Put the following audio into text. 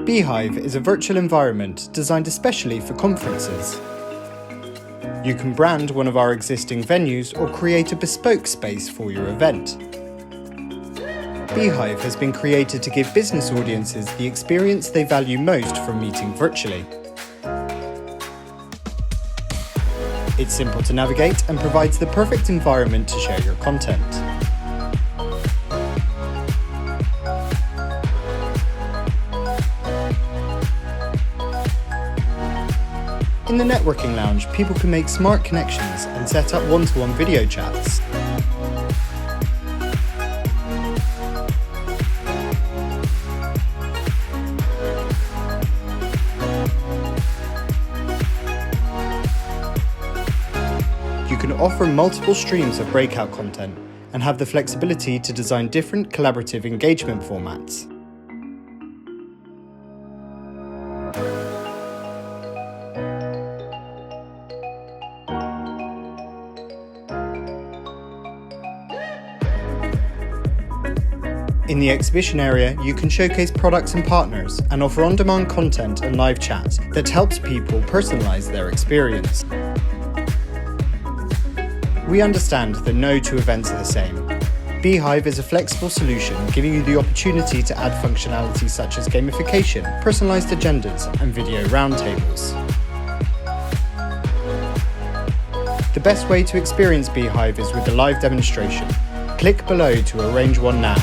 Beehive is a virtual environment designed especially for conferences. You can brand one of our existing venues or create a bespoke space for your event. Beehive has been created to give business audiences the experience they value most from meeting virtually. It's simple to navigate and provides the perfect environment to share your content. In the networking lounge, people can make smart connections and set up one-to-one video chats. You can offer multiple streams of breakout content and have the flexibility to design different collaborative engagement formats. In the exhibition area, you can showcase products and partners and offer on-demand content and live chat that helps people personalize their experience. We understand that no two events are the same. Beehive is a flexible solution giving you the opportunity to add functionality such as gamification, personalized agendas, and video roundtables. The best way to experience Beehive is with a live demonstration. Click below to arrange one now.